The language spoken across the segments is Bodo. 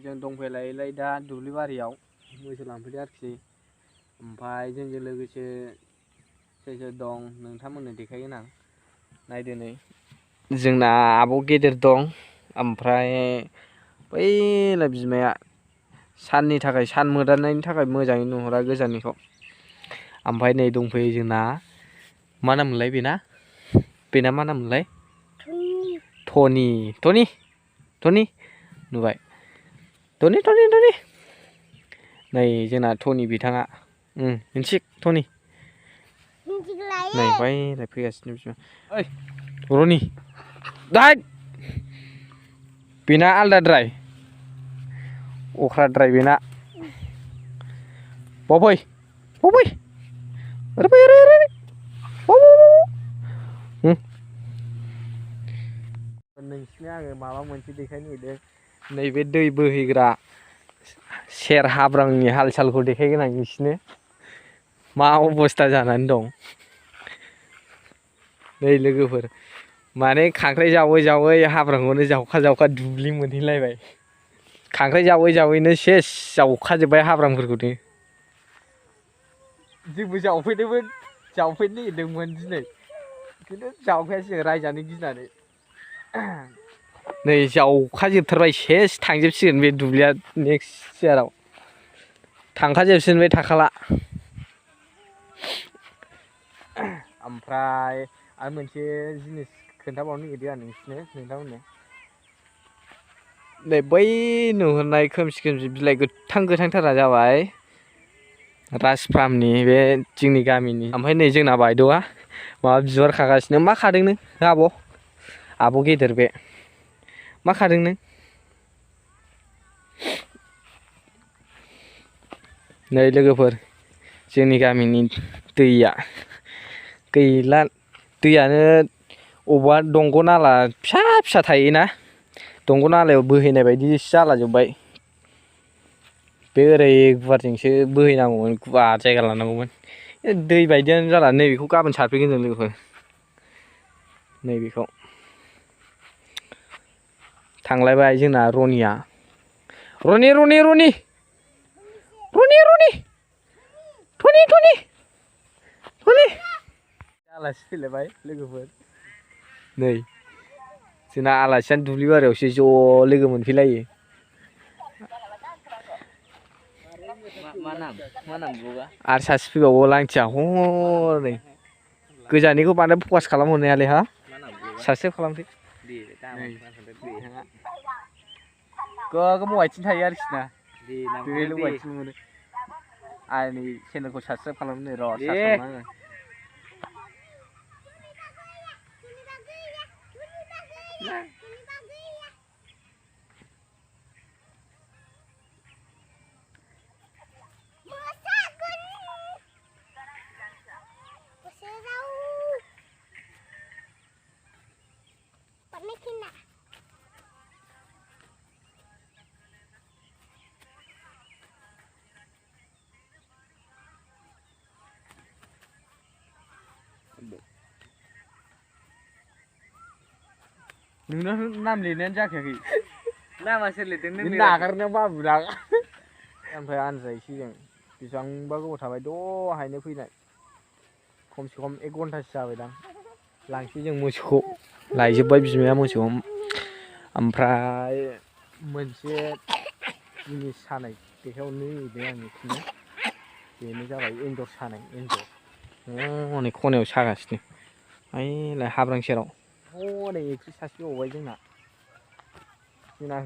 जों दंफैलायलाय दा दुब्लि बारियाव मोसौ लांफैदो आरोखि ओमफ्राय जोंजों लोगोसे सोर दं नोंथांमोननो देखायगोन आं नायदो नै जोंना आब' गेदेर दं ओमफ्राय बैलाय बिमाया साननि थाखाय सान मोदाननायनि थाखाय मोजाङै नुहुरा गोजाननिखौ ओमफ्राय नै दंफैयो जोंना मा नाम मोनलाय बेना मा नाम मोनलाय टनि नुबाय टनि नै जोंना टनि बिथाङा मिन्थिक टनि नै बैलाय फैगासिनो बिमा ओइ रनि दाइट बेना आलदाद्राय अख्राद्राय बेना बाव फै ओरै नोंसिनो आङो माबा मोनसे देखायनो नागिरदों नैबे दै बोहैग्रा सेर हाब्रांनि हाल सालखौ देखायगोन आं नोंसिनो मा अबस्था जानानै दं नै लोगोफोर माने खांख्राइ जावै हाब्रांखौनो जावखा दुब्लि मोनहैलायबाय खांख्राइ जावैनो सेस जावखाजोब्बाय हाब्रांफोरखौनो जोंबो जावफैनो नागिरदोंमोन दिनै खिन्थु जावफैयासै रायजानो गिनानै नै जावखाजोबथारबाय सेस थांजोबसिगोन बे दुब्लिया नेक्स्ट इयाराव थांखाजोबसिगोन बे थाखाला ओमफ्राय आरो मोनसे जिनिस खोन्थाबावनो नागिरदों आं नोंथांमोननो नै बै नुहुरनाय खोमसि बिलाइ गोथांथारा जाबाय राजफ्रामनि बे जोंनि गामिनि ओमफ्राय नै जोंना बायद'आ माबा बिबार खागासिनो मा खादों नों आब' गेदेर बे मा खादों नों नै लोगोफोर जोंनि गामिनि दैया गैला दैयानो अबावबा दंग' नाला फिसा थायोना दंग' नालायाव बोहैनाय बायदिसो जालाजोब्बाय बे ओरै गुवारजोंसो बोहैनांगौमोन गुवार जायगा लानांगौमोन दै बायदियानो जाला नैबेखौ गाबोन सारफैगोन जों लोगोफोर नैबेखौ थांलायबाय जोंना रनिया रनि टनि आलासि फैलायबाय लोगोफोर नै जोंना आलासियानो दुब्लि बारियावसो ज' लोगो मोनफैलायो आरो सासे फैबावो लांथिया हनै गोजाननिखौ बांद्राय फकास खालामहरनो हायालै हा साबसक्राइब खालामदो गोबाव आथिं थायो आरोखि ना बेल' आथिं मोनो आरो नै चेनेलखौ साबसक्राइब खालामनो र' सार्च खालामना नोंना नाम लिरनायानो जाखायाखै नामा सोर लिरदों नों नागारनायाव बाबुना ओमफ्राय आनजायसै जों बेसेबांबा गोबाव थाबाय दहायनो फैनाय खमसे खम 1 घन्टासो जाबायदां लांसै जों मोसौखौ लायजोब्बाय बिमाया मोसौ ओमफ्राय मोनसे जिनिस सानाय देखायहरनो नागिरदों आं नोंसिनो बेनो जाबाय एन्जर सानाय हनै खनायाव सागासिनो ओइलाय हाब्रां सेराव हनै एक्ट्रिस सासे बावबाय जोंना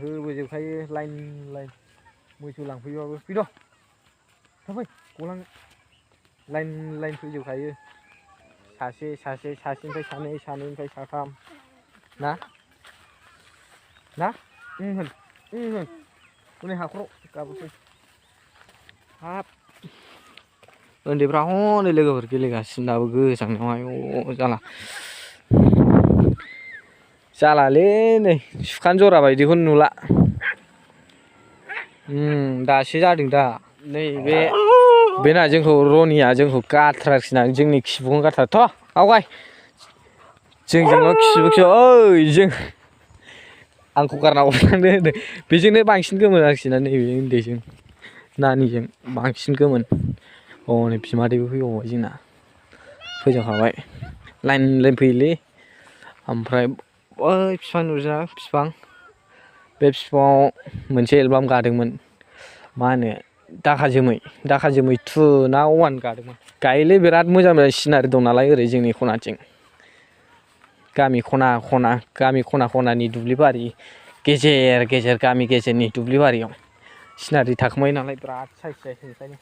होबोजोबखायो लाइन मोसौ लांफैबाबो फैद' थांफै गलांनो लाइन फैजोबखायो सासेनिफ्राय सानै सानैनिफ्राय साथाम ना होन हनै हाखराव गाबोसै हाब उन्दैफ्रा हनै लोगोफोर गेलेगासिनो दाबो गोजांनायाव जालालै नै सुखान जरा बायदिखौनो नुला दासो जादों दा नैबे बेना जोंखौ रनिया जोंखौ गाथ्राखिना जोंनि खिबुखौनो गारथारथ' आवगाय जोंजोंल' खिबुखसो ओइ आंखौ गारना अरलांदो होनदों बेजोंनो बांसिन गोमोन आरोखि ना नैबे उन्दैजों नानिजों बांसिन गोमोन हनै बिमादैबो फैबावबाय जोंना फैजाखाबाय लाइन लाइन फैयोलै ओमफ्राय बै बिफां नुजा बिफां बे बिफाङाव मोनसे एलबाम गादोंमोन मा होनो दाखा जोमै 2 ना 1 गादोंमोन गायोलै बिराद मोजां मोजां सिनारि दं नालाय ओरै जोंनि खनाथिं गामि खना खनानि दुब्लिबारि गेजेर गामि गेजेरनि दुब्लिबारियाव सिनारि थाखोमायो नालाय बिराद साइस ओंखायनो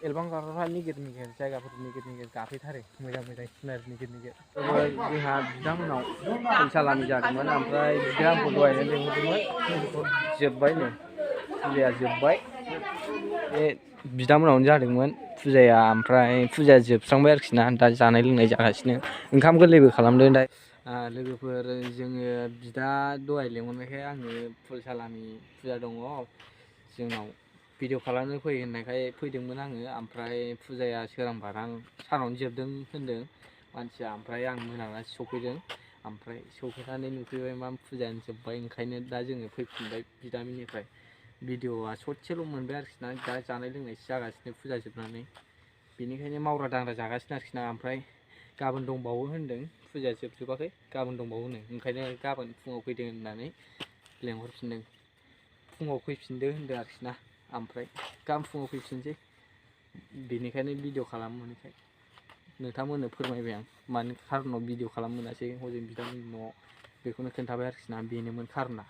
एलबाम गाग्राफ्रा निगिर जायगाफोर निगिर गाफैथारो मोजां सिनारि निगिर जोंहा बिदामोनाव फुल सालामि जादोंमोन ओमफ्राय बिदाया आंखौ दहायनो लिंहरदोंमोन जोब्बायनो फुजाया जोब्बाय बे बिदामोनावनो जादोंमोन फुजाया ओमफ्राय फुजाया जोबस्रांबाय आरोखि ना दा जानाय लोंनाय जागासिनो ओंखाम गोरलैबो खालामदों दा लोगोफोर जोङो बिदा दहाय लिंहरनायखाय आङो फुल सालामि फुजा दङ जोंनाव भिडिअ खालामनो फै होननायखाय फैदोंमोन आङो ओमफ्राय फुजाया सोरां बारां सानावनो जोबदों होनदों मानसिया ओमफ्राय आं मोनानासो सफैदों ओमफ्राय सफैनानै नुफैबाय मा फुजायानो जोब्बाय ओंखायनो दा जोङो फैफिनबाय बिदामिननिफ्राय भिडिअआ ससेल' मोनबाय आरोखि ना दा जानाय लोंनायसो जागासिनो फुजा जोबनानै बेनिखायनो मावग्रा दांग्रा जागासिनो आरोखि ना ओमफ्राय गाबोन दंबावो होनदों फुजाया जोबजोबाखै गाबोन दंबावोनो ओंखायनो गाबोन फुङाव फैदों होननानै लेंहरफिनदों फुङाव फैफिनदो होनदों आरोखि ना ओमफ्राय गाबोन फुङाव फैफिनसै बेनिखायनो भिडिअ खालामनो मोनैखाय नोंथांमोननो फोरमायबाय आं मानि खारनाव भिडिअ खालामनो मोनासै हजों बिदामोननि न'आव बेखौनो खोन्थाबाय आरोखि ना बेनोमोन खारना